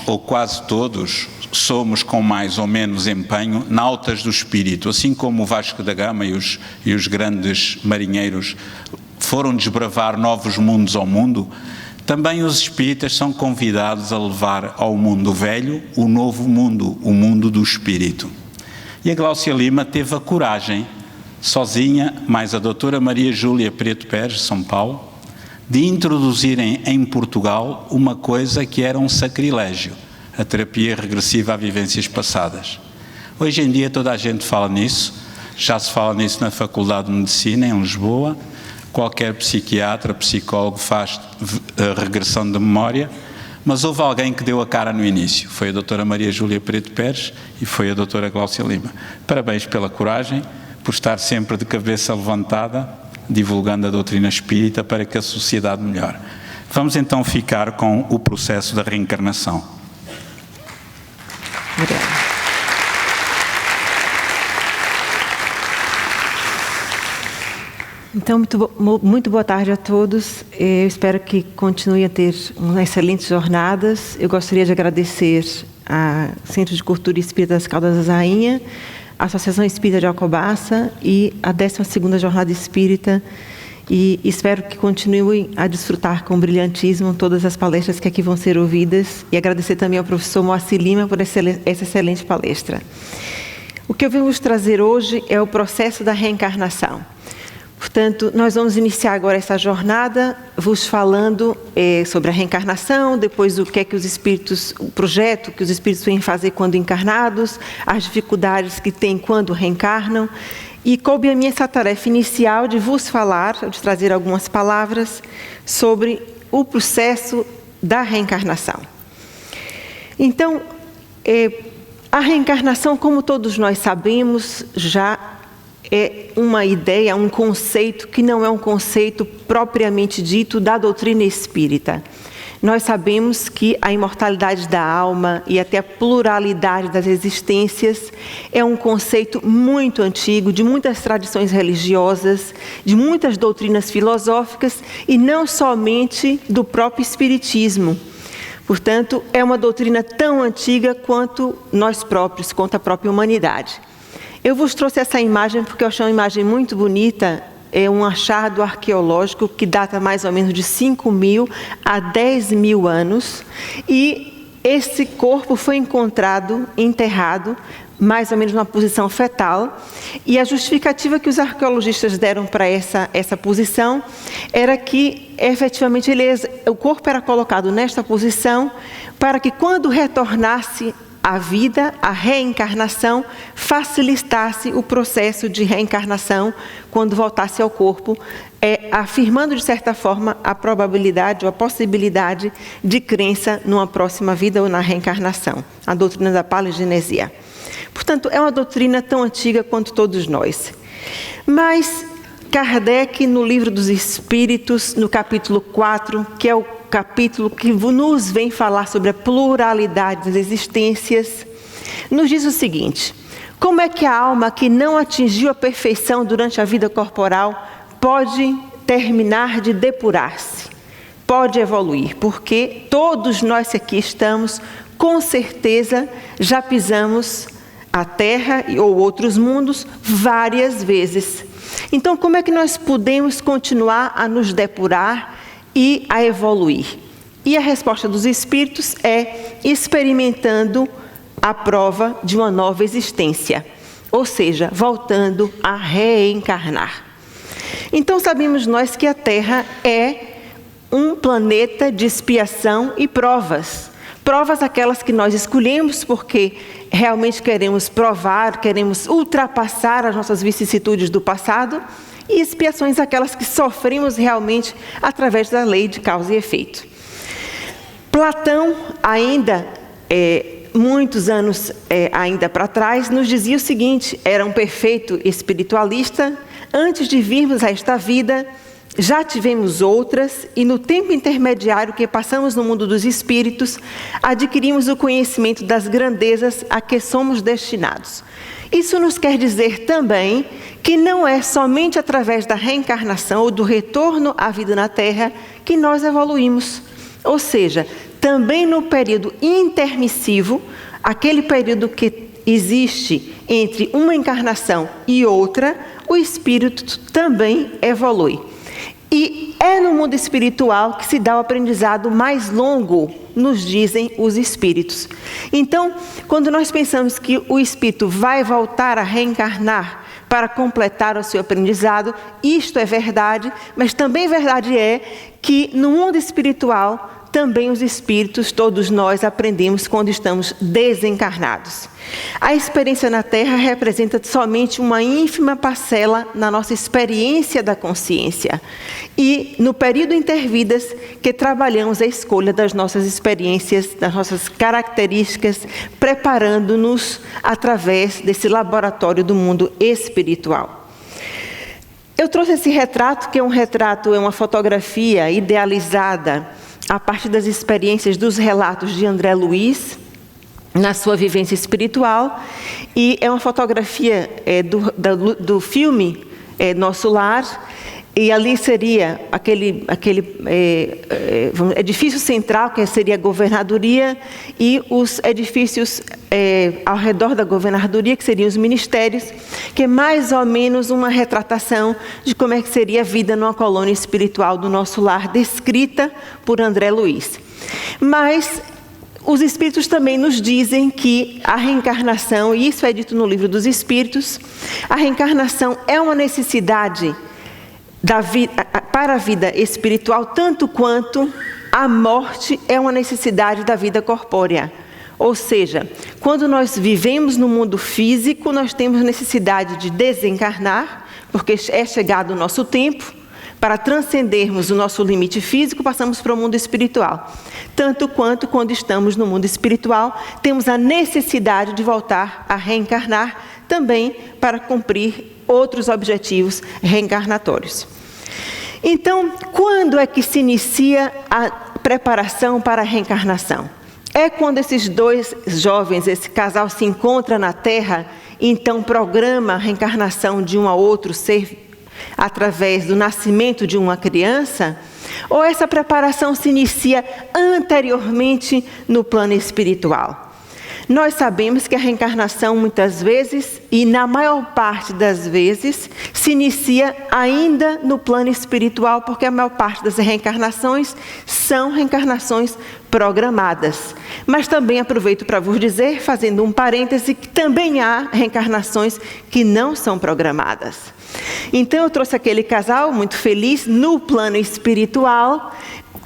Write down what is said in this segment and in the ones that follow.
ou quase todos, somos com mais ou menos empenho nautas do espírito, assim como o Vasco da Gama e os grandes marinheiros foram desbravar novos mundos ao mundo. Também os espíritas são convidados a levar ao mundo velho o novo mundo, o mundo do espírito. E a Gláucia Lima teve a coragem, sozinha, mais a doutora Maria Júlia Preto Pérez, de São Paulo, de introduzirem em Portugal uma coisa que era um sacrilégio, a terapia regressiva a vivências passadas. Hoje em dia toda a gente fala nisso, já se fala nisso na Faculdade de Medicina em Lisboa, qualquer psiquiatra, psicólogo faz regressão de memória, mas houve alguém que deu a cara no início, foi a doutora Maria Júlia Preto Pérez e foi a doutora Gláucia Lima. Parabéns pela coragem, por estar sempre de cabeça levantada, divulgando a doutrina espírita para que a sociedade melhore. Vamos então ficar com o processo da reencarnação. Obrigada. Então, muito boa tarde a todos. Eu espero que continuem a ter excelentes jornadas. Eu gostaria de agradecer ao Centro de Cultura Espírita das Caldas da Rainha, a Associação Espírita de Alcobaça e a 12ª Jornada Espírita, e espero que continuem a desfrutar com brilhantismo todas as palestras que aqui vão ser ouvidas, e agradecer também ao professor Moacir Lima por essa excelente palestra. O que eu venho vos trazer hoje é o processo da reencarnação. Portanto, nós vamos iniciar agora essa jornada vos falando sobre a reencarnação, depois o que é que os espíritos, o projeto que os espíritos vêm fazer quando encarnados, as dificuldades que têm quando reencarnam, e coube a mim essa tarefa inicial de vos falar, de trazer algumas palavras sobre o processo da reencarnação. Então, a reencarnação, como todos nós sabemos, já é uma ideia, um conceito que não é um conceito propriamente dito da doutrina espírita. Nós sabemos que a imortalidade da alma e até a pluralidade das existências é um conceito muito antigo, de muitas tradições religiosas, de muitas doutrinas filosóficas e não somente do próprio espiritismo. Portanto, é uma doutrina tão antiga quanto nós próprios, quanto a própria humanidade. Eu vos trouxe essa imagem porque eu achei uma imagem muito bonita, é um achado arqueológico que data mais ou menos de 5.000 a 10.000 anos, e esse corpo foi encontrado, enterrado, mais ou menos numa posição fetal, e a justificativa que os arqueologistas deram para essa posição era que, efetivamente, o corpo era colocado nesta posição para que, quando retornasse a vida, a reencarnação, facilitasse o processo de reencarnação quando voltasse ao corpo, afirmando, de certa forma, a probabilidade ou a possibilidade de crença numa próxima vida ou na reencarnação, a doutrina da paleogenesia. Portanto, é uma doutrina tão antiga quanto todos nós. Mas Kardec, no Livro dos Espíritos, no capítulo 4, que é o capítulo que nos vem falar sobre a pluralidade das existências, nos diz o seguinte: como é que a alma que não atingiu a perfeição durante a vida corporal pode terminar de depurar-se, pode evoluir? Porque todos nós que aqui estamos, com certeza, já pisamos a Terra ou outros mundos várias vezes. Então, como é que nós podemos continuar a nos depurar e a evoluir? E a resposta dos espíritos é experimentando a prova de uma nova existência, ou seja, voltando a reencarnar. Então, sabemos nós que a Terra é um planeta de expiação e provas. Provas aquelas que nós escolhemos porque realmente queremos provar, queremos ultrapassar as nossas vicissitudes do passado, e expiações aquelas que sofremos realmente através da lei de causa e efeito. Platão, ainda muitos anos ainda para trás, nos dizia o seguinte: era um perfeito espiritualista, antes de virmos a esta vida, já tivemos outras, e no tempo intermediário que passamos no mundo dos espíritos, adquirimos o conhecimento das grandezas a que somos destinados. Isso nos quer dizer também que não é somente através da reencarnação ou do retorno à vida na Terra que nós evoluímos. Ou seja, também no período intermissivo, aquele período que existe entre uma encarnação e outra, o espírito também evolui. E é no mundo espiritual que se dá o aprendizado mais longo, nos dizem os espíritos. Então, quando nós pensamos que o espírito vai voltar a reencarnar para completar o seu aprendizado, isto é verdade, mas também verdade é que no mundo espiritual também os espíritos, todos nós, aprendemos quando estamos desencarnados. A experiência na Terra representa somente uma ínfima parcela na nossa experiência da consciência. E no período intervidas que trabalhamos a escolha das nossas experiências, das nossas características, preparando-nos através desse laboratório do mundo espiritual. Eu trouxe esse retrato, que é uma fotografia idealizada a partir das experiências dos relatos de André Luiz, na sua vivência espiritual, e é uma fotografia do filme Nosso Lar, e ali seria aquele edifício central, que seria a governadoria, e os edifícios ao redor da governadoria, que seriam os ministérios, que é mais ou menos uma retratação de como é que seria a vida numa colônia espiritual do Nosso Lar, descrita por André Luiz. Mas os espíritos também nos dizem que a reencarnação, e isso é dito no Livro dos Espíritos, a reencarnação é uma necessidade para a vida espiritual, tanto quanto a morte é uma necessidade da vida corpórea. Ou seja, quando nós vivemos no mundo físico, nós temos necessidade de desencarnar, porque é chegado o nosso tempo. Para transcendermos o nosso limite físico, passamos para o mundo espiritual. Tanto quanto, quando estamos no mundo espiritual, temos a necessidade de voltar a reencarnar, também para cumprir outros objetivos reencarnatórios. Então, quando é que se inicia a preparação para a reencarnação? É quando esses dois jovens, esse casal se encontra na Terra, e então programa a reencarnação de um a outro ser através do nascimento de uma criança? Ou essa preparação se inicia anteriormente no plano espiritual? Nós sabemos que a reencarnação muitas vezes, e na maior parte das vezes, se inicia ainda no plano espiritual, porque a maior parte das reencarnações são reencarnações programadas. Mas também aproveito para vos dizer, fazendo um parêntese, que também há reencarnações que não são programadas. Então eu trouxe aquele casal muito feliz no plano espiritual,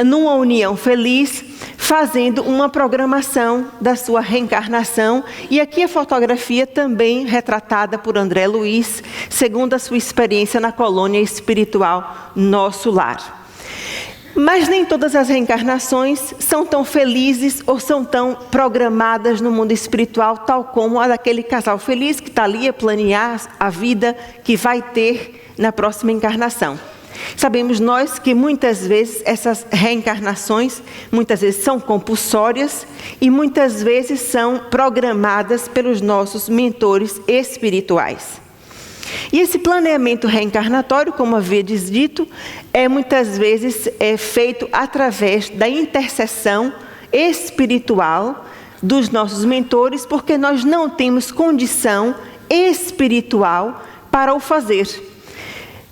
numa união feliz, fazendo uma programação da sua reencarnação. E aqui a fotografia também retratada por André Luiz, segundo a sua experiência na colônia espiritual Nosso Lar. Mas nem todas as reencarnações são tão felizes ou são tão programadas no mundo espiritual, tal como a daquele casal feliz que está ali a planear a vida que vai ter na próxima encarnação. Sabemos nós que muitas vezes essas reencarnações, muitas vezes são compulsórias e muitas vezes são programadas pelos nossos mentores espirituais. E esse planeamento reencarnatório, como havia dito, muitas vezes feito através da intercessão espiritual dos nossos mentores, porque nós não temos condição espiritual para o fazer.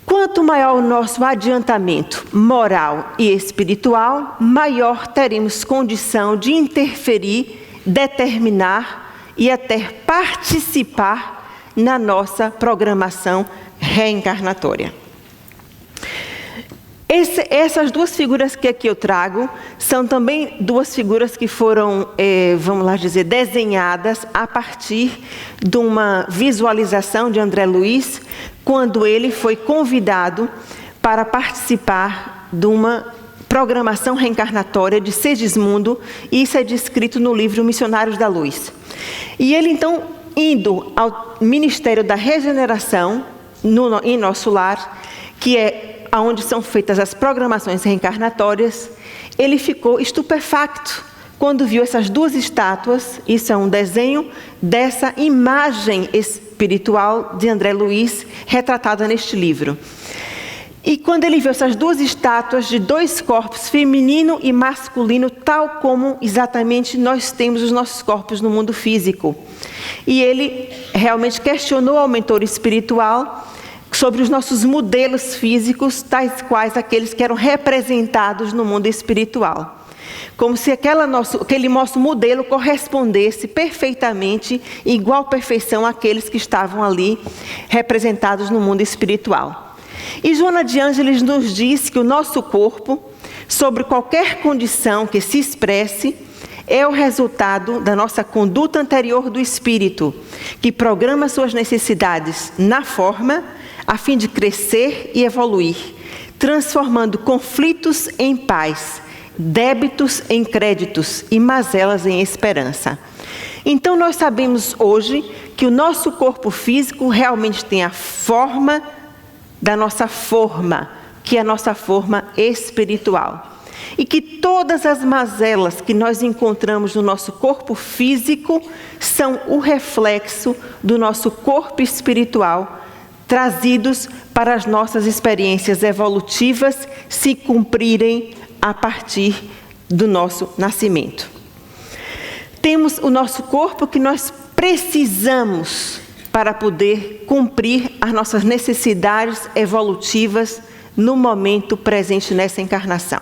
Quanto maior o nosso adiantamento moral e espiritual, maior teremos condição de interferir, determinar e até participar na nossa programação reencarnatória. Essas duas figuras que aqui eu trago são também duas figuras que foram, vamos lá dizer, desenhadas a partir de uma visualização de André Luiz, quando ele foi convidado para participar de uma programação reencarnatória de Segismundo, e isso é descrito no livro Missionários da Luz. E ele então, indo ao Ministério da Regeneração, em Nosso Lar, que é onde são feitas as programações reencarnatórias, ele ficou estupefacto quando viu essas duas estátuas. Isso é um desenho dessa imagem espiritual de André Luiz, retratada neste livro. E quando ele viu essas duas estátuas de dois corpos, feminino e masculino, tal como exatamente nós temos os nossos corpos no mundo físico. E ele realmente questionou ao mentor espiritual sobre os nossos modelos físicos, tais quais aqueles que eram representados no mundo espiritual. Como se aquele nosso modelo correspondesse perfeitamente, em igual perfeição, àqueles que estavam ali representados no mundo espiritual. E Joana de Ângeles nos diz que o nosso corpo, sobre qualquer condição que se expresse, é o resultado da nossa conduta anterior do espírito, que programa suas necessidades na forma, a fim de crescer e evoluir, transformando conflitos em paz, débitos em créditos e mazelas em esperança. Então nós sabemos hoje que o nosso corpo físico realmente tem a forma da nossa forma, que é a nossa forma espiritual. E que todas as mazelas que nós encontramos no nosso corpo físico são o reflexo do nosso corpo espiritual, trazidos para as nossas experiências evolutivas se cumprirem a partir do nosso nascimento. Temos o nosso corpo que nós precisamos para poder cumprir as nossas necessidades evolutivas no momento presente nessa encarnação.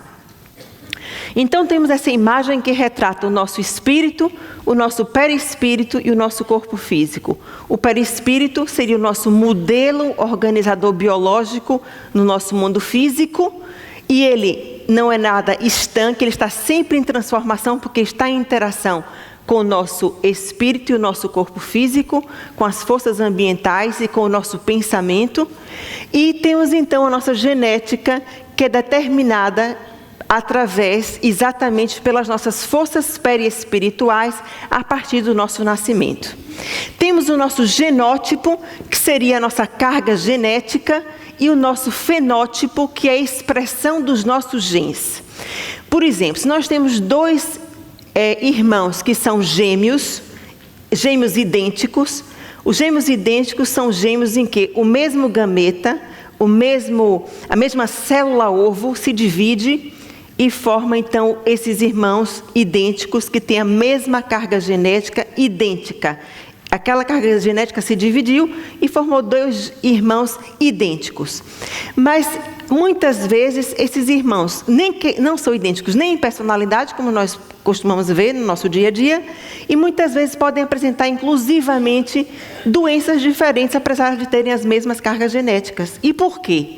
Então temos essa imagem que retrata o nosso espírito, o nosso perispírito e o nosso corpo físico. O perispírito seria o nosso modelo organizador biológico no nosso mundo físico, e ele não é nada estanque, ele está sempre em transformação, porque está em interação com o nosso espírito e o nosso corpo físico, com as forças ambientais e com o nosso pensamento. E temos então a nossa genética, que é determinada exatamente pelas nossas forças periespirituais a partir do nosso nascimento. Temos o nosso genótipo, que seria a nossa carga genética, e o nosso fenótipo, que é a expressão dos nossos genes. Por exemplo, se nós temos dois irmãos que são gêmeos idênticos. Os gêmeos idênticos são gêmeos em que o mesmo gameta, a mesma célula-ovo se divide e forma então esses irmãos idênticos que têm a mesma carga genética idêntica. Aquela carga genética se dividiu e formou dois irmãos idênticos. Mas muitas vezes esses irmãos não são idênticos nem em personalidade, como nós costumamos ver no nosso dia a dia, e muitas vezes podem apresentar inclusivamente doenças diferentes, apesar de terem as mesmas cargas genéticas. E por quê?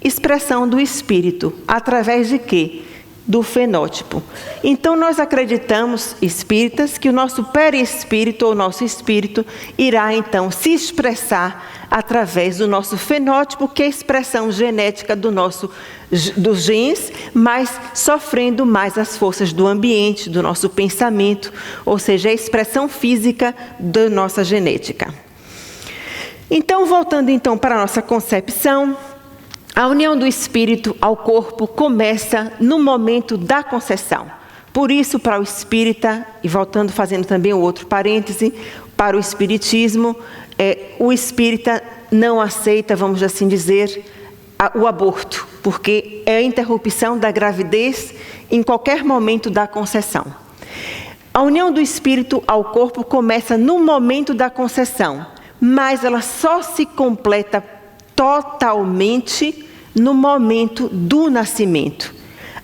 Expressão do espírito. Através de quê? Do fenótipo. Então nós acreditamos, espíritas, que o nosso perispírito ou nosso espírito irá então se expressar através do nosso fenótipo, que é a expressão genética dos genes, mas sofrendo mais as forças do ambiente, do nosso pensamento, ou seja, a expressão física da nossa genética. Então, voltando então para a nossa concepção, a união do espírito ao corpo começa no momento da concepção. Por isso, para o espírita, e voltando, fazendo também o outro parêntese, para o espiritismo, o espírita não aceita, vamos assim dizer, o aborto, porque é a interrupção da gravidez em qualquer momento da concepção. A união do espírito ao corpo começa no momento da concepção, mas ela só se completa totalmente no momento do nascimento.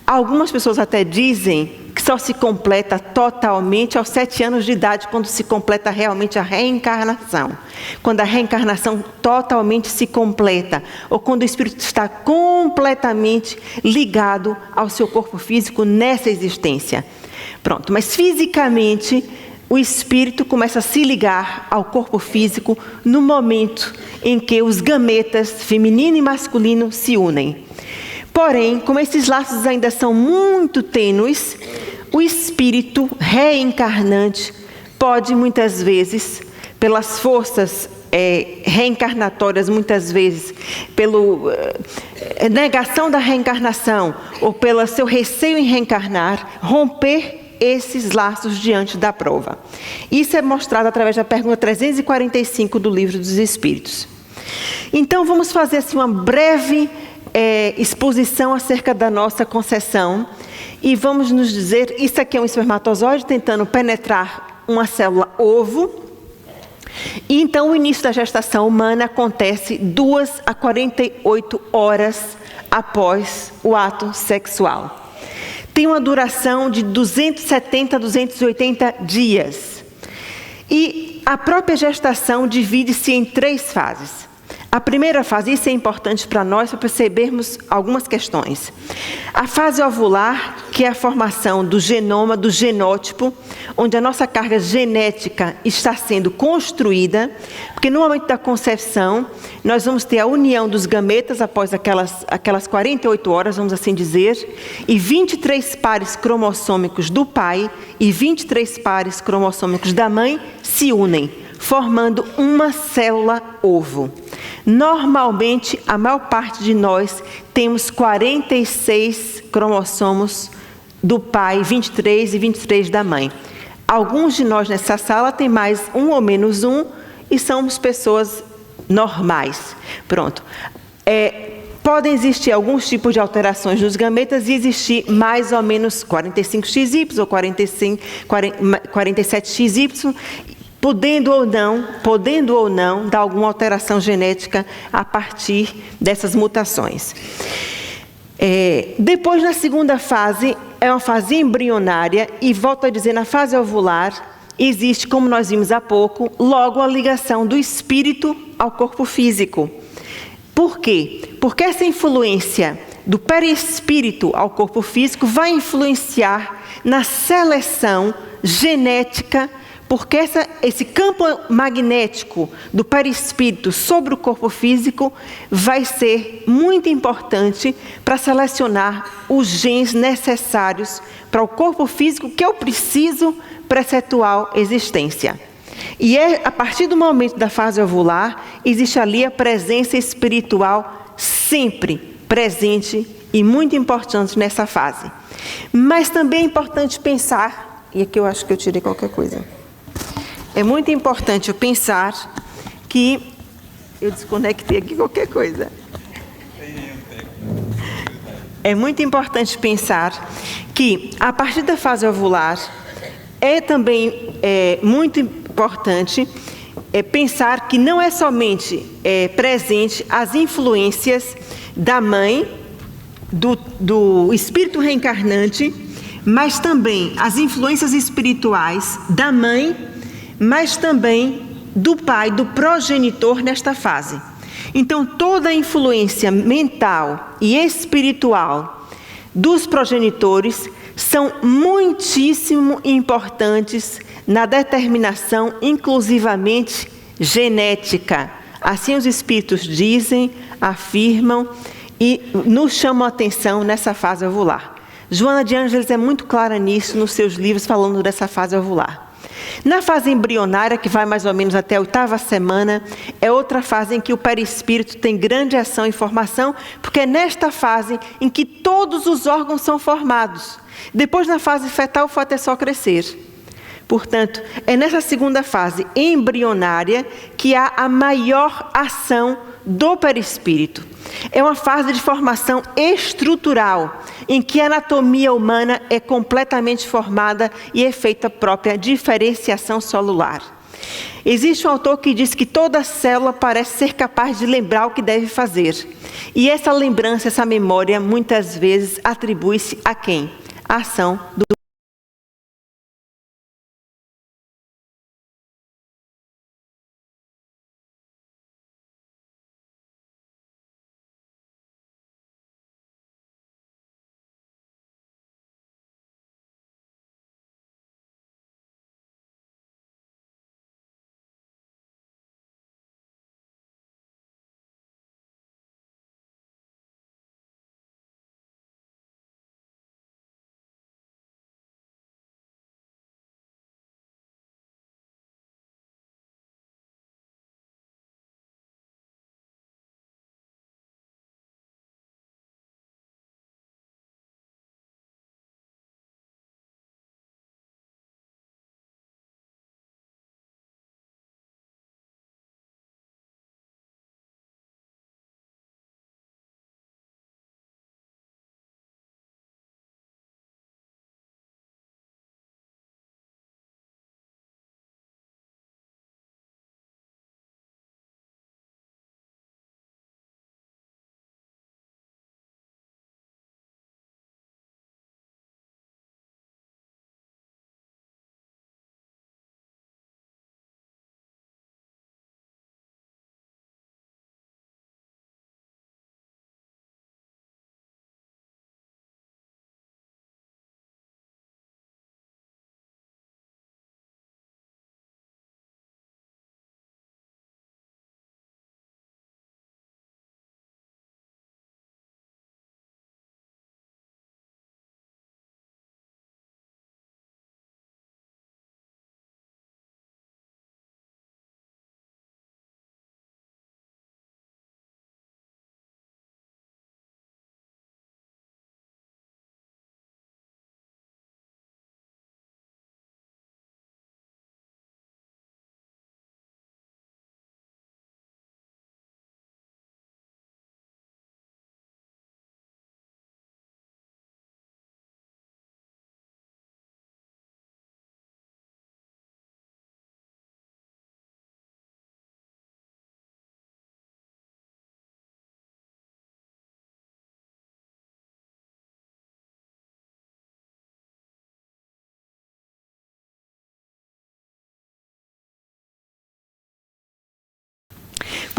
Algumas pessoas até dizem que só se completa totalmente aos 7 anos de idade, quando se completa realmente a reencarnação. Quando a reencarnação totalmente se completa, ou quando o espírito está completamente ligado ao seu corpo físico nessa existência. Pronto, mas fisicamente o espírito começa a se ligar ao corpo físico no momento em que os gametas, feminino e masculino, se unem. Porém, como esses laços ainda são muito tênues, o espírito reencarnante pode muitas vezes, pelas forças reencarnatórias, muitas vezes, pela negação da reencarnação ou pelo seu receio em reencarnar, romper esses laços diante da prova. Isso é mostrado através da pergunta 345 do Livro dos Espíritos. Então, vamos fazer assim, uma breve exposição acerca da nossa concepção e vamos nos dizer, isso aqui é um espermatozoide tentando penetrar uma célula ovo. E então o início da gestação humana acontece 2 a 48 horas após o ato sexual. Tem uma duração de 270 a 280 dias. E a própria gestação divide-se em 3 fases. A primeira fase, isso é importante para nós, para percebermos algumas questões. A fase ovular, que é a formação do genoma, do genótipo, onde a nossa carga genética está sendo construída, porque no momento da concepção, nós vamos ter a união dos gametas após aquelas 48 horas, vamos assim dizer, e 23 pares cromossômicos do pai e 23 pares cromossômicos da mãe se unem, formando uma célula ovo. Normalmente, a maior parte de nós temos 46 cromossomos do pai, 23 e 23 da mãe. Alguns de nós nessa sala têm mais um ou menos um e somos pessoas normais. Pronto. Podem existir alguns tipos de alterações nos gametas e existir mais ou menos 45XY ou 47XY, podendo ou não dar alguma alteração genética a partir dessas mutações. Depois, na segunda fase, é uma fase embrionária e, volto a dizer, na fase ovular, existe, como nós vimos há pouco, logo a ligação do espírito ao corpo físico. Por quê? Porque essa influência do perispírito ao corpo físico vai influenciar na seleção genética, porque esse campo magnético do perispírito sobre o corpo físico vai ser muito importante para selecionar os genes necessários para o corpo físico que eu preciso para essa atual existência. E a partir do momento da fase ovular, existe ali a presença espiritual sempre presente e muito importante nessa fase. Mas também é importante pensar, e aqui eu acho que eu tirei qualquer coisa. É muito importante eu pensar que... Eu desconectei aqui qualquer coisa. É muito importante pensar que, a partir da fase ovular, é também muito importante pensar que não é somente presente as influências da mãe, do espírito reencarnante, mas também as influências espirituais da mãe, mas também do pai, do progenitor nesta fase. Então, toda a influência mental e espiritual dos progenitores são muitíssimo importantes na determinação, inclusivamente genética. Assim os espíritos dizem, afirmam e nos chamam a atenção nessa fase ovular. Joana de Ângeles é muito clara nisso nos seus livros falando dessa fase ovular. Na fase embrionária, que vai mais ou menos até a 8ª semana, é outra fase em que o perispírito tem grande ação e formação, porque é nesta fase em que todos os órgãos são formados. Depois, na fase fetal, o fato é só crescer. Portanto, é nessa segunda fase embrionária que há a maior ação do perispírito. É uma fase de formação estrutural, em que a anatomia humana é completamente formada e é feita a própria diferenciação celular. Existe um autor que diz que toda célula parece ser capaz de lembrar o que deve fazer. E essa lembrança, essa memória, muitas vezes atribui-se a quem? A ação do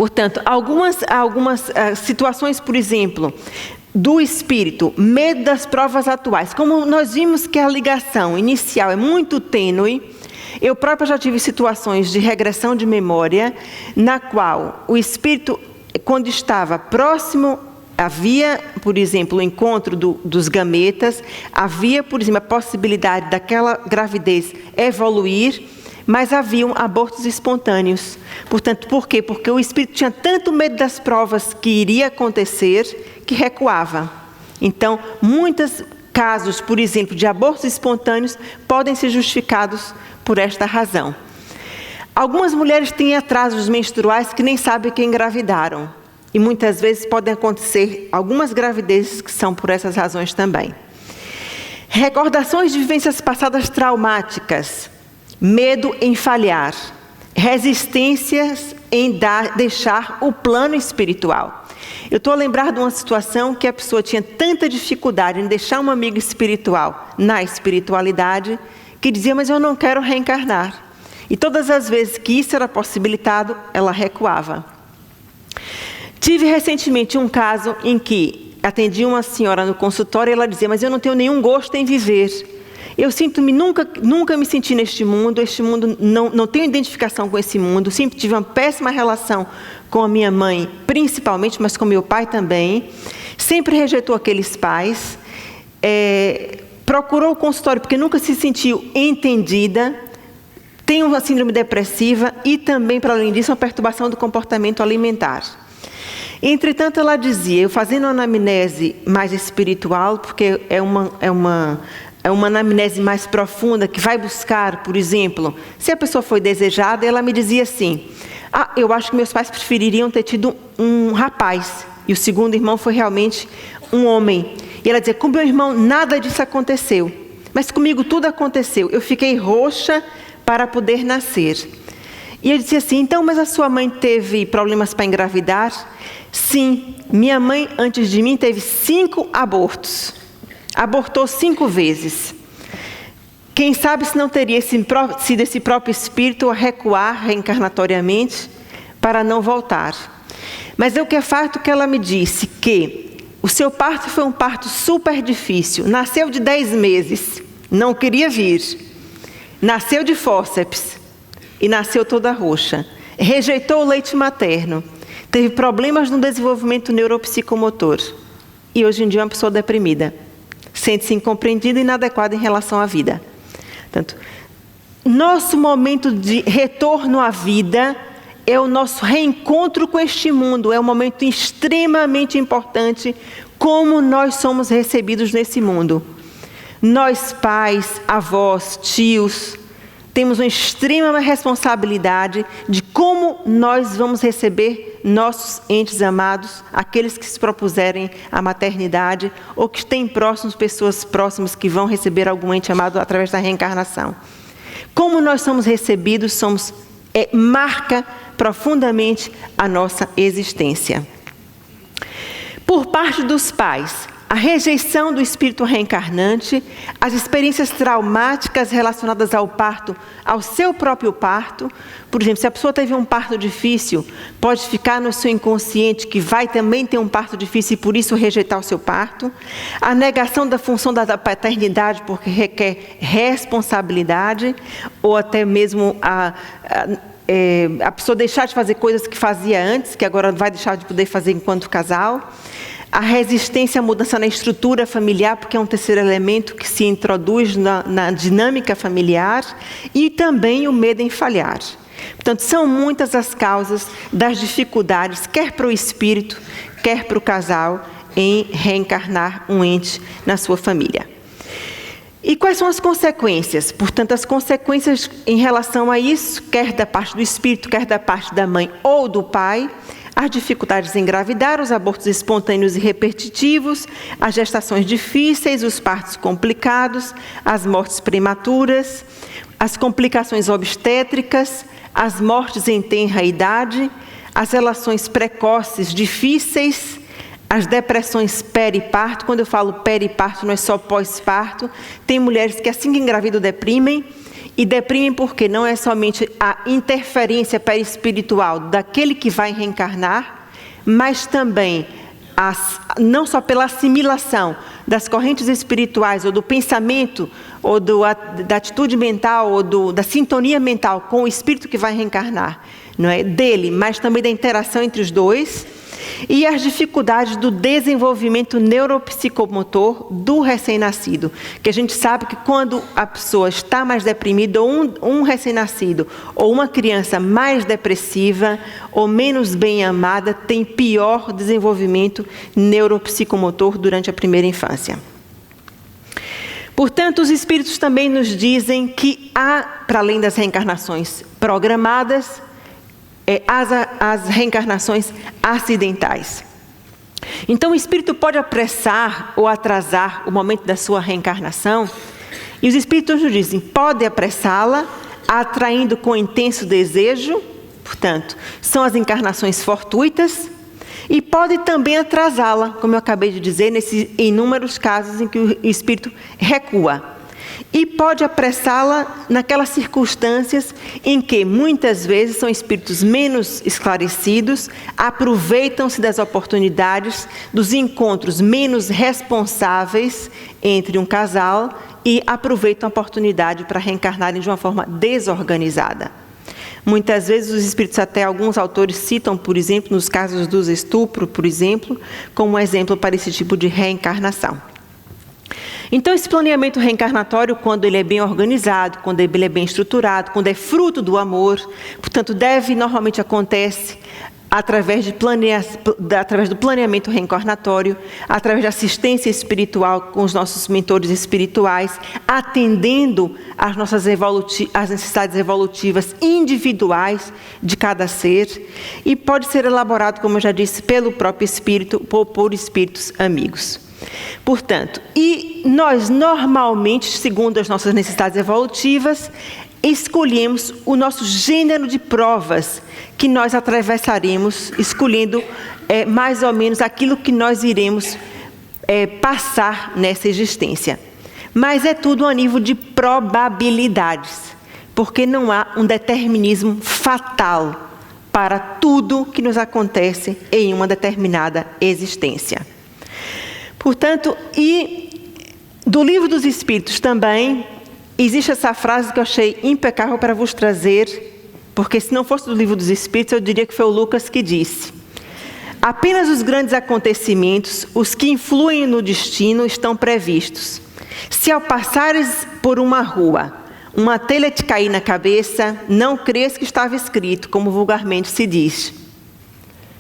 Portanto, algumas situações, por exemplo, do espírito, medo das provas atuais. Como nós vimos que a ligação inicial é muito tênue, eu própria já tive situações de regressão de memória, na qual o espírito, quando estava próximo, havia, por exemplo, o encontro dos gametas, havia, por exemplo, a possibilidade daquela gravidez evoluir, mas haviam abortos espontâneos. Portanto, por quê? Porque o espírito tinha tanto medo das provas que iria acontecer, que recuava. Então, muitos casos, por exemplo, de abortos espontâneos, podem ser justificados por esta razão. Algumas mulheres têm atrasos menstruais que nem sabem que engravidaram. E muitas vezes podem acontecer algumas gravidezes que são por essas razões também. Recordações de vivências passadas traumáticas. Medo em falhar, resistências em deixar o plano espiritual. Eu estou a lembrar de uma situação que a pessoa tinha tanta dificuldade em deixar um amigo espiritual na espiritualidade, que dizia, mas eu não quero reencarnar. E todas as vezes que isso era possibilitado, ela recuava. Tive recentemente um caso em que atendi uma senhora no consultório e ela dizia, mas eu não tenho nenhum gosto em viver. Eu nunca me senti neste mundo não tenho identificação com esse mundo, sempre tive uma péssima relação com a minha mãe, principalmente, mas com meu pai também, sempre rejeitou aqueles pais, procurou o consultório porque nunca se sentiu entendida, tem uma síndrome depressiva e também, para além disso, uma perturbação do comportamento alimentar. Entretanto, ela dizia, eu fazendo uma anamnese mais espiritual, porque é uma anamnese mais profunda, que vai buscar, por exemplo, se a pessoa foi desejada, ela me dizia assim, eu acho que meus pais prefeririam ter tido um rapaz, e o segundo irmão foi realmente um homem. E ela dizia, com meu irmão nada disso aconteceu, mas comigo tudo aconteceu, eu fiquei roxa para poder nascer. E eu dizia assim, então, mas a sua mãe teve problemas para engravidar? Sim, minha mãe, antes de mim, teve 5 abortos. Abortou 5 vezes. Quem sabe se não teria sido esse próprio espírito a recuar reencarnatoriamente para não voltar. Mas o que é fato que ela me disse que o seu parto foi um parto super difícil. Nasceu de 10 meses, não queria vir. Nasceu de fórceps e nasceu toda roxa. Rejeitou o leite materno. Teve problemas no desenvolvimento neuropsicomotor. E hoje em dia é uma pessoa deprimida. Sente-se incompreendida e inadequada em relação à vida. Portanto, nosso momento de retorno à vida é o nosso reencontro com este mundo. É um momento extremamente importante como nós somos recebidos nesse mundo. Nós, pais, avós, tios, temos uma extrema responsabilidade de como nós vamos receber nossos entes amados, aqueles que se propuserem a maternidade ou que têm próximos, pessoas próximas que vão receber algum ente amado através da reencarnação. Como nós somos recebidos, marca profundamente a nossa existência. Por parte dos pais, a rejeição do espírito reencarnante, as experiências traumáticas relacionadas ao parto, ao seu próprio parto. Por exemplo, se a pessoa teve um parto difícil, pode ficar no seu inconsciente que vai também ter um parto difícil e por isso rejeitar o seu parto. A negação da função da paternidade porque requer responsabilidade, ou até mesmo a pessoa deixar de fazer coisas que fazia antes, que agora vai deixar de poder fazer enquanto casal. A resistência à mudança na estrutura familiar, porque é um terceiro elemento que se introduz na dinâmica familiar, e também o medo em falhar. Portanto, são muitas as causas das dificuldades, quer para o espírito, quer para o casal, em reencarnar um ente na sua família. E quais são as consequências? Portanto, as consequências em relação a isso, quer da parte do espírito, quer da parte da mãe ou do pai, as dificuldades em engravidar, os abortos espontâneos e repetitivos, as gestações difíceis, os partos complicados, as mortes prematuras, as complicações obstétricas, as mortes em tenra idade, as relações precoces difíceis, as depressões periparto. Quando eu falo periparto, não é só pós-parto. Tem mulheres que assim que engravidam deprimem, e deprimem porque não é somente a interferência perispiritual daquele que vai reencarnar, mas também não só pela assimilação das correntes espirituais, ou do pensamento, ou da atitude mental, ou da sintonia mental com o espírito que vai reencarnar, não é? Dele, mas também da interação entre os dois, e as dificuldades do desenvolvimento neuropsicomotor do recém-nascido, que a gente sabe que quando a pessoa está mais deprimida, ou um recém-nascido, ou uma criança mais depressiva, ou menos bem amada, tem pior desenvolvimento neuropsicomotor durante a primeira infância. Portanto, os espíritos também nos dizem que há, para além das reencarnações programadas, as reencarnações acidentais. Então, o espírito pode apressar ou atrasar o momento da sua reencarnação, e os espíritos nos dizem, pode apressá-la, atraindo com intenso desejo, portanto, são as encarnações fortuitas, e pode também atrasá-la, como eu acabei de dizer, nesses inúmeros casos em que o espírito recua. E pode apressá-la naquelas circunstâncias em que, muitas vezes, são espíritos menos esclarecidos, aproveitam-se das oportunidades, dos encontros menos responsáveis entre um casal e aproveitam a oportunidade para reencarnarem de uma forma desorganizada. Muitas vezes os espíritos, até alguns autores citam, por exemplo, nos casos dos estupros, por exemplo, como um exemplo para esse tipo de reencarnação. Então, esse planeamento reencarnatório, quando ele é bem organizado, quando ele é bem estruturado, quando é fruto do amor, portanto, normalmente acontece através do planeamento reencarnatório, através da assistência espiritual com os nossos mentores espirituais, atendendo às às necessidades evolutivas individuais de cada ser, e pode ser elaborado, como eu já disse, pelo próprio espírito ou por espíritos amigos. Portanto, e nós normalmente, segundo as nossas necessidades evolutivas, escolhemos o nosso gênero de provas que nós atravessaremos, escolhendo mais ou menos aquilo que nós iremos passar nessa existência. Mas é tudo a nível de probabilidades, porque não há um determinismo fatal para tudo que nos acontece em uma determinada existência. Portanto, e do Livro dos Espíritos também, existe essa frase que eu achei impecável para vos trazer, porque se não fosse do Livro dos Espíritos, eu diria que foi o Lucas que disse: apenas os grandes acontecimentos, os que influem no destino, estão previstos. Se ao passares por uma rua, uma telha te cair na cabeça, não crês que estava escrito, como vulgarmente se diz.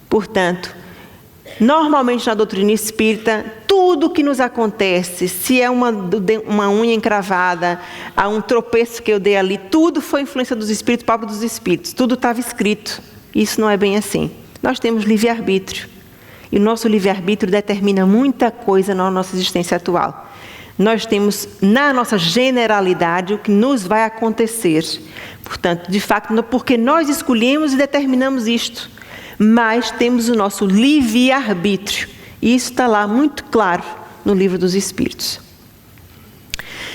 Portanto, normalmente na doutrina espírita, tudo que nos acontece, se é uma unha encravada, há um tropeço que eu dei ali, tudo foi influência dos espíritos, papo dos espíritos, tudo estava escrito. Isso não é bem assim. Nós temos livre-arbítrio, e o nosso livre-arbítrio determina muita coisa na nossa existência atual. Nós temos, na nossa generalidade, o que nos vai acontecer. Portanto, de fato, porque nós escolhemos e determinamos isto, mas temos o nosso livre-arbítrio. E isso está lá muito claro no Livro dos Espíritos.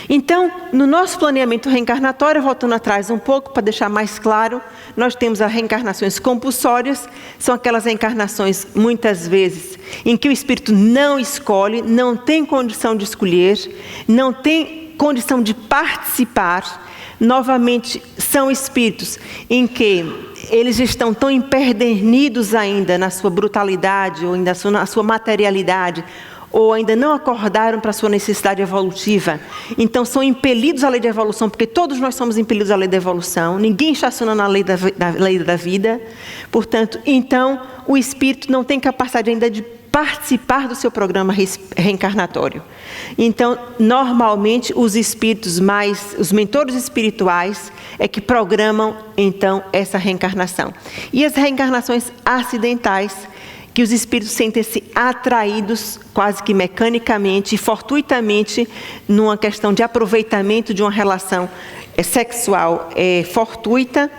Então, no nosso planeamento reencarnatório, voltando atrás um pouco para deixar mais claro, nós temos as reencarnações compulsórias, são aquelas reencarnações, muitas vezes, em que o espírito não escolhe, não tem condição de escolher, não tem condição de participar. Novamente, são espíritos em que eles estão tão empedernidos ainda na sua brutalidade, ou ainda na sua materialidade, ou ainda não acordaram para a sua necessidade evolutiva. Então, são impelidos à lei da evolução, porque todos nós somos impelidos à lei da evolução, ninguém estaciona na lei da vida. Portanto, então, o espírito não tem capacidade ainda de participar do seu programa reencarnatório. Então, normalmente, os espíritos os mentores espirituais é que programam, então, essa reencarnação. E as reencarnações acidentais, que os espíritos sentem-se atraídos quase que mecanicamente e fortuitamente numa questão de aproveitamento de uma relação sexual fortuita,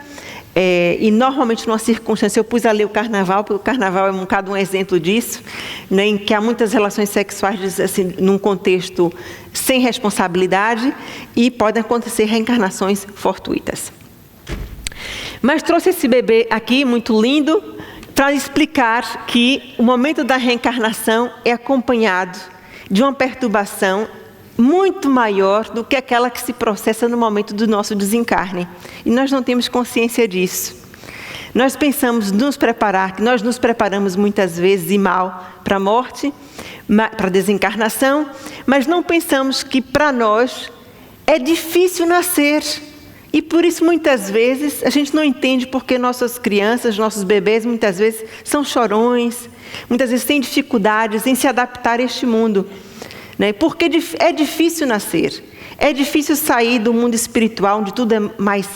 e normalmente numa circunstância, eu pus ali o carnaval, porque o carnaval é um bocado um exemplo disso, né, em que há muitas relações sexuais assim, num contexto sem responsabilidade e podem acontecer reencarnações fortuitas. Mas trouxe esse bebê aqui, muito lindo, para explicar que o momento da reencarnação é acompanhado de uma perturbação muito maior do que aquela que se processa no momento do nosso desencarne. E nós não temos consciência disso. Nós pensamos nos preparar, que nós nos preparamos muitas vezes e mal para a morte, para a desencarnação, mas não pensamos que para nós é difícil nascer. E por isso muitas vezes a gente não entende porque nossas crianças, nossos bebês muitas vezes são chorões, muitas vezes têm dificuldades em se adaptar a este mundo. Porque é difícil nascer, é difícil sair do mundo espiritual, onde tudo é mais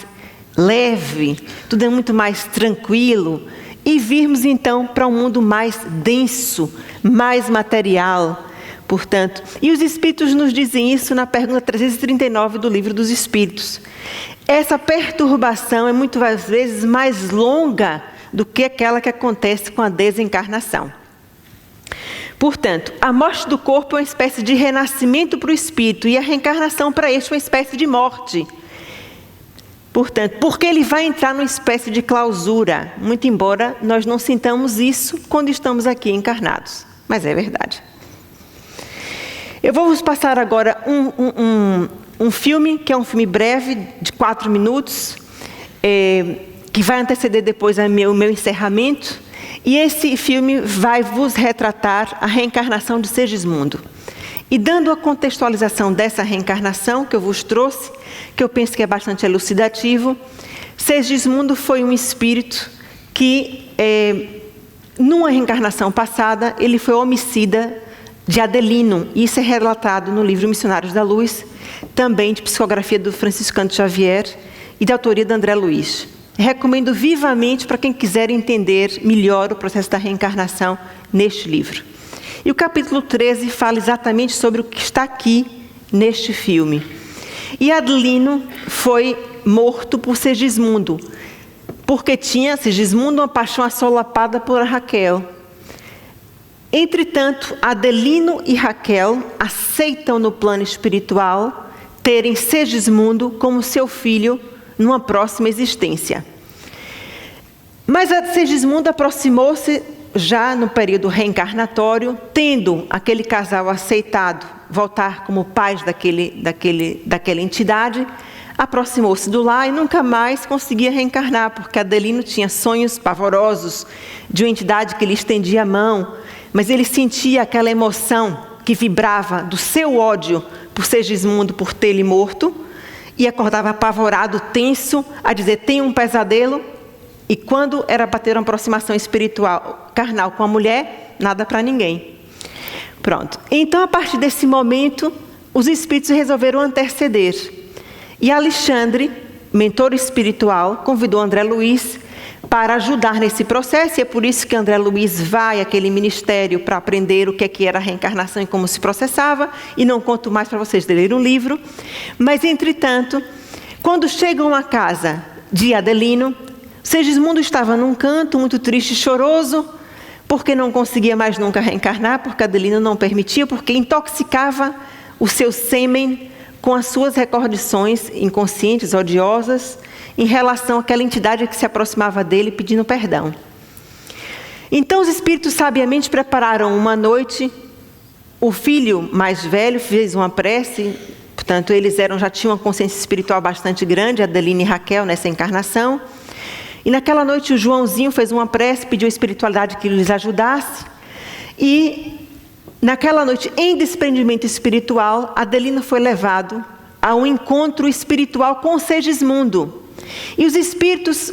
leve, tudo é muito mais tranquilo, e virmos então para um mundo mais denso, mais material. Portanto, e os Espíritos nos dizem isso na pergunta 339 do Livro dos Espíritos. Essa perturbação é muitas vezes mais longa do que aquela que acontece com a desencarnação. Portanto, a morte do corpo é uma espécie de renascimento para o espírito e a reencarnação para este é uma espécie de morte. Portanto, porque ele vai entrar numa espécie de clausura, muito embora nós não sintamos isso quando estamos aqui encarnados. Mas é verdade. Eu vou vos passar agora um filme, que é um filme breve, de 4 minutos, que vai anteceder depois o meu encerramento. E esse filme vai vos retratar a reencarnação de Segismundo. E dando a contextualização dessa reencarnação que eu vos trouxe, que eu penso que é bastante elucidativo, Segismundo foi um espírito que, numa reencarnação passada, ele foi homicida de Adelino. Isso é relatado no livro Missionários da Luz, também de psicografia do Franciscano Xavier e de autoria de André Luiz. Recomendo vivamente para quem quiser entender melhor o processo da reencarnação neste livro. E o capítulo 13 fala exatamente sobre o que está aqui neste filme. E Adelino foi morto por Segismundo, porque tinha Segismundo uma paixão assolapada por Raquel. Entretanto, Adelino e Raquel aceitam no plano espiritual terem Segismundo como seu filho numa próxima existência. Mas a Segismundo aproximou-se já no período reencarnatório, tendo aquele casal aceitado voltar como pais daquela entidade, aproximou-se do lar e nunca mais conseguia reencarnar, porque Adelino tinha sonhos pavorosos de uma entidade que lhe estendia a mão, mas ele sentia aquela emoção que vibrava do seu ódio por Segismundo, por tê-lo morto, e acordava apavorado, tenso, a dizer, tem um pesadelo. E quando era para ter uma aproximação espiritual, carnal com a mulher, nada para ninguém. Pronto. Então, a partir desse momento, os espíritos resolveram anteceder. E Alexandre, mentor espiritual, convidou André Luiz para ajudar nesse processo, e é por isso que André Luiz vai àquele ministério para aprender o que era a reencarnação e como se processava, e não conto mais para vocês lerem um livro. Mas, entretanto, quando chegam à casa de Adelino, Segismundo estava num canto, muito triste e choroso, porque não conseguia mais nunca reencarnar, porque Adelino não permitia, porque intoxicava o seu sêmen com as suas recordações inconscientes, odiosas, em relação àquela entidade que se aproximava dele pedindo perdão. Então os espíritos sabiamente prepararam uma noite, o filho mais velho fez uma prece, portanto eles já tinham uma consciência espiritual bastante grande, Adelino e Raquel nessa encarnação, e naquela noite o Joãozinho fez uma prece, pediu a espiritualidade que lhes ajudasse, e naquela noite, em desprendimento espiritual, Adelino foi levado a um encontro espiritual com Segismundo. E os espíritos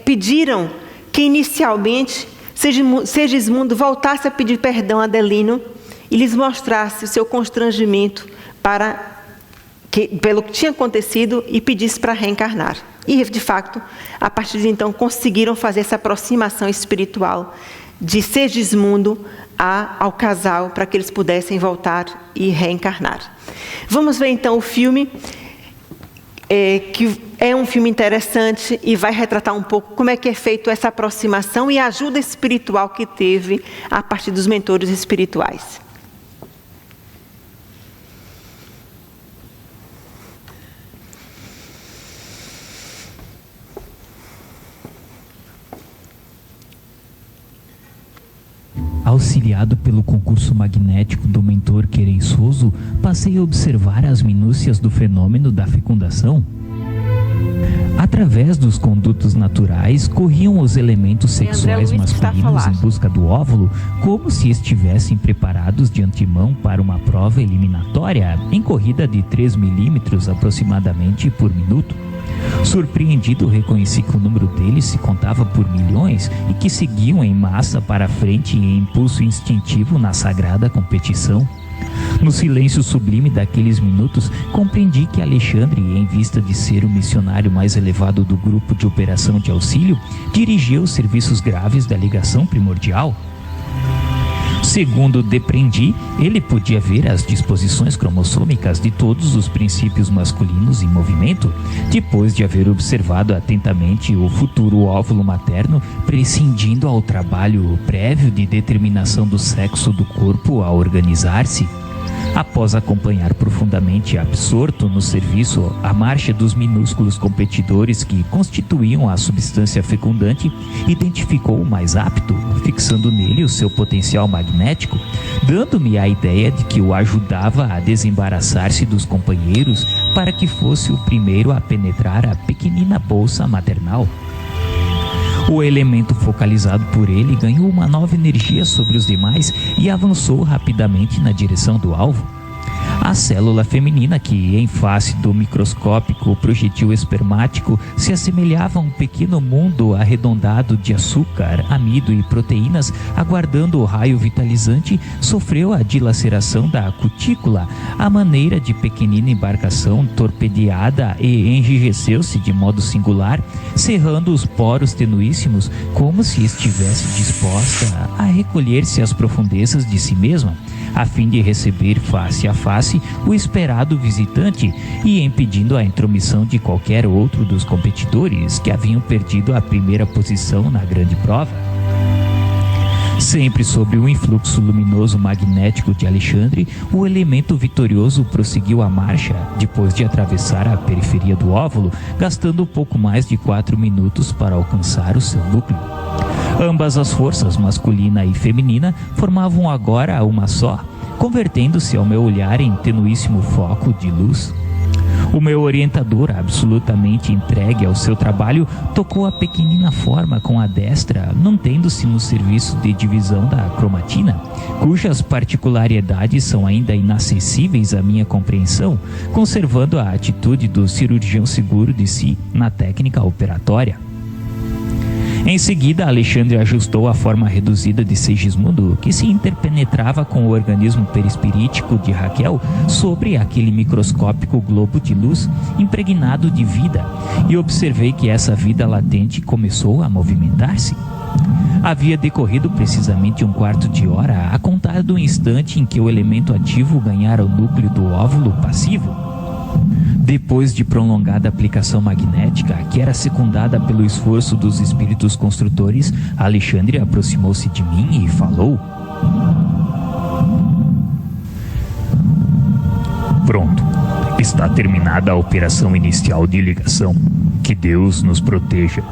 pediram que inicialmente Segismundo voltasse a pedir perdão a Adelino e lhes mostrasse o seu constrangimento pelo que tinha acontecido e pedisse para reencarnar. E, de fato, a partir de então, conseguiram fazer essa aproximação espiritual de Segismundo ao casal para que eles pudessem voltar e reencarnar. Vamos ver então o filme, que É um filme interessante e vai retratar um pouco como é que é feito essa aproximação e a ajuda espiritual que teve a partir dos mentores espirituais. Auxiliado pelo concurso magnético do mentor querençoso, passei a observar as minúcias do fenômeno da fecundação. Através dos condutos naturais, corriam os elementos sexuais masculinos em busca do óvulo, como se estivessem preparados de antemão para uma prova eliminatória, em corrida de 3 milímetros aproximadamente por minuto. Surpreendido, reconheci que o número deles se contava por milhões e que seguiam em massa para frente em impulso instintivo na sagrada competição. No silêncio sublime daqueles minutos, compreendi que Alexandre, em vista de ser o missionário mais elevado do grupo de operação de auxílio, dirigia os serviços graves da ligação primordial. Segundo depreendi, ele podia ver as disposições cromossômicas de todos os princípios masculinos em movimento, depois de haver observado atentamente o futuro óvulo materno, prescindindo ao trabalho prévio de determinação do sexo do corpo a organizar-se. Após acompanhar profundamente absorto no serviço a marcha dos minúsculos competidores que constituíam a substância fecundante, identificou o mais apto, fixando nele o seu potencial magnético, dando-me a ideia de que o ajudava a desembaraçar-se dos companheiros para que fosse o primeiro a penetrar a pequenina bolsa maternal. O elemento focalizado por ele ganhou uma nova energia sobre os demais e avançou rapidamente na direção do alvo. A célula feminina, que em face do microscópico projetil espermático se assemelhava a um pequeno mundo arredondado de açúcar, amido e proteínas, aguardando o raio vitalizante, sofreu a dilaceração da cutícula à maneira de pequenina embarcação torpedeada e enrijeceu-se de modo singular, cerrando os poros tenuíssimos como se estivesse disposta a recolher-se às profundezas de si mesma, a fim de receber face a face o esperado visitante e impedindo a intromissão de qualquer outro dos competidores que haviam perdido a primeira posição na grande prova. Sempre sob o influxo luminoso magnético de Alexandre, o elemento vitorioso prosseguiu a marcha, depois de atravessar a periferia do óvulo, gastando pouco mais de 4 minutos para alcançar o seu núcleo. Ambas as forças, masculina e feminina, formavam agora uma só, convertendo-se ao meu olhar em tenuíssimo foco de luz. O meu orientador, absolutamente entregue ao seu trabalho, tocou a pequenina forma com a destra, mantendo-se no serviço de divisão da cromatina, cujas particularidades são ainda inacessíveis à minha compreensão, conservando a atitude do cirurgião seguro de si na técnica operatória. Em seguida, Alexandre ajustou a forma reduzida de Segismundo, que se interpenetrava com o organismo perispirítico de Raquel sobre aquele microscópico globo de luz impregnado de vida, e observei que essa vida latente começou a movimentar-se. Havia decorrido precisamente 1/4 de hora a contar do instante em que o elemento ativo ganhara o núcleo do óvulo passivo. Depois de prolongada aplicação magnética, que era secundada pelo esforço dos espíritos construtores, Alexandre aproximou-se de mim e falou: "Pronto, está terminada a operação inicial de ligação. Que Deus nos proteja."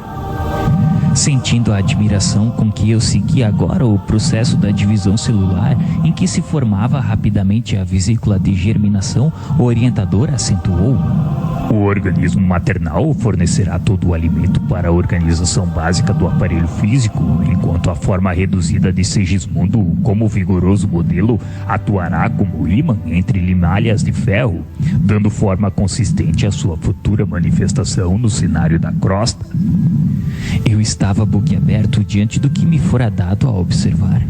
Sentindo a admiração com que eu segui agora o processo da divisão celular, em que se formava rapidamente a vesícula de germinação, o orientador acentuou: "O organismo maternal fornecerá todo o alimento para a organização básica do aparelho físico, enquanto a forma reduzida de Segismundo, como vigoroso modelo, atuará como ímã entre limalhas de ferro, dando forma consistente à sua futura manifestação no cenário da crosta." Eu estava boquiaberto diante do que me fora dado a observar,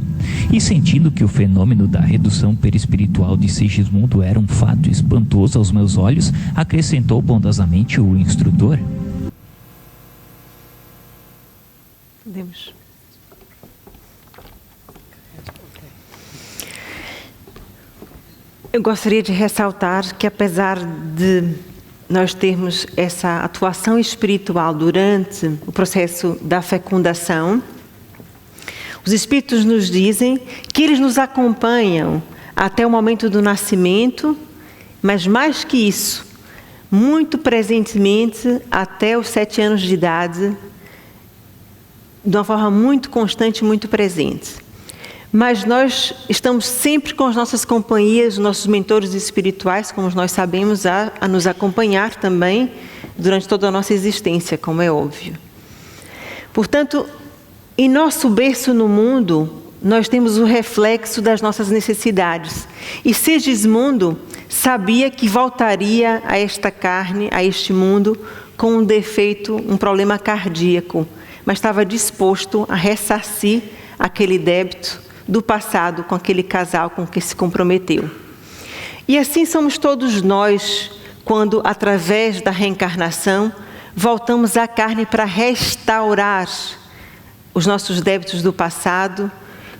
e sentindo que o fenômeno da redução perispiritual de Segismundo era um fato espantoso aos meus olhos, acrescentou bondosamente o instrutor: Podemos. Eu gostaria de ressaltar que, apesar de nós termos essa atuação espiritual durante o processo da fecundação, os Espíritos nos dizem que eles nos acompanham até o momento do nascimento, mas mais que isso, muito presentemente até os 7 anos de idade, de uma forma muito constante, muito presente. Mas nós estamos sempre com as nossas companhias, nossos mentores espirituais, como nós sabemos, a nos acompanhar também durante toda a nossa existência, como é óbvio. Portanto, em nosso berço no mundo, nós temos o reflexo das nossas necessidades. E Segismundo sabia que voltaria a esta carne, a este mundo, com um defeito, um problema cardíaco, mas estava disposto a ressarcir aquele débito do passado com aquele casal com que se comprometeu. E assim somos todos nós, quando, através da reencarnação, voltamos à carne para restaurar os nossos débitos do passado,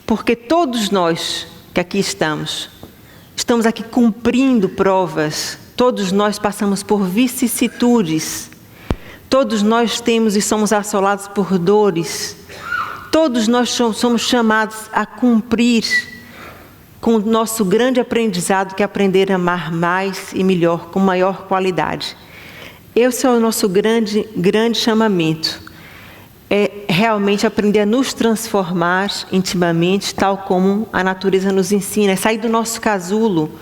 porque todos nós que aqui estamos aqui cumprindo provas, todos nós passamos por vicissitudes, todos nós temos e somos assolados por dores, todos nós somos chamados a cumprir com o nosso grande aprendizado, que é aprender a amar mais e melhor, com maior qualidade. Esse é o nosso grande chamamento. É realmente aprender a nos transformar intimamente, tal como a natureza nos ensina. É sair do nosso casulo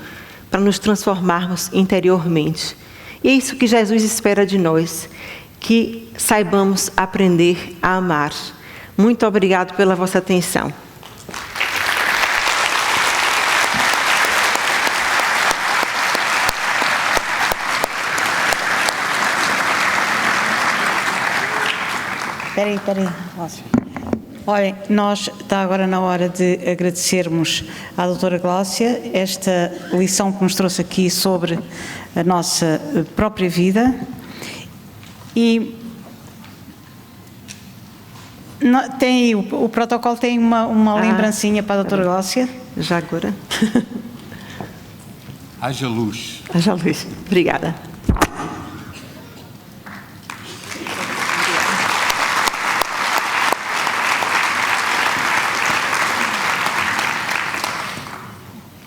para nos transformarmos interiormente. E é isso que Jesus espera de nós, que saibamos aprender a amar. Muito obrigado pela vossa atenção. Espera aí. Olhem, está agora na hora de agradecermos à doutora Gláucia esta lição que nos trouxe aqui sobre a nossa própria vida. E tem, o protocolo tem uma lembrancinha para a doutora Gláucia. Já agora. Haja luz. Haja luz. Obrigada.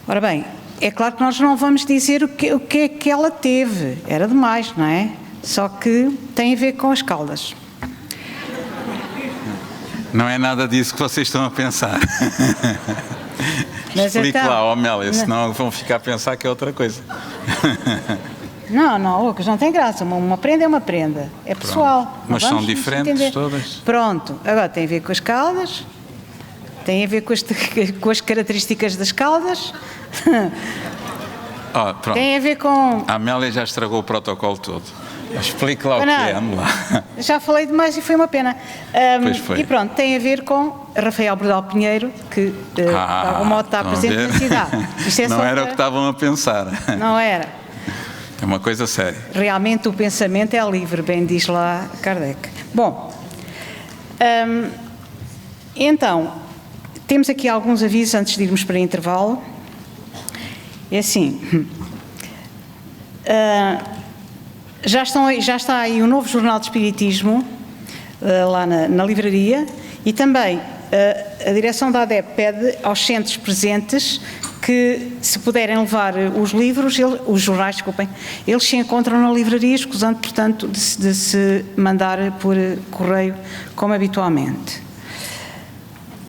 Ora bem, é claro que nós não vamos dizer o que é que ela teve, era demais, não é? Só que tem a ver com as Caldas. Não é nada disso que vocês estão a pensar. Mas explique então, lá, Amélia, senão vão ficar a pensar que é outra coisa. Não, Lucas, não tem graça, uma prenda é uma prenda, é pessoal. Pronto. Mas são diferentes todas. Pronto, agora tem a ver com as Caldas, tem a ver com as características das Caldas. Pronto. Tem a ver com... A Amélia já estragou o protocolo todo. Explique lá o que é, vamos lá. Já falei demais e foi uma pena. Pois foi. E pronto, tem a ver com Rafael Bordal Pinheiro, que de algum modo está presente na cidade. Isto é não era o que estavam a pensar. Não era. É uma coisa séria. Realmente o pensamento é livre, bem diz lá Kardec. Bom, então, temos aqui alguns avisos antes de irmos para intervalo. É assim, já está aí o novo Jornal de Espiritismo, lá na livraria, e também a direção da ADEP pede aos centros presentes que, se puderem levar os livros, os jornais, desculpem, eles se encontram na livraria, escusando, portanto, de se mandar por correio, como habitualmente.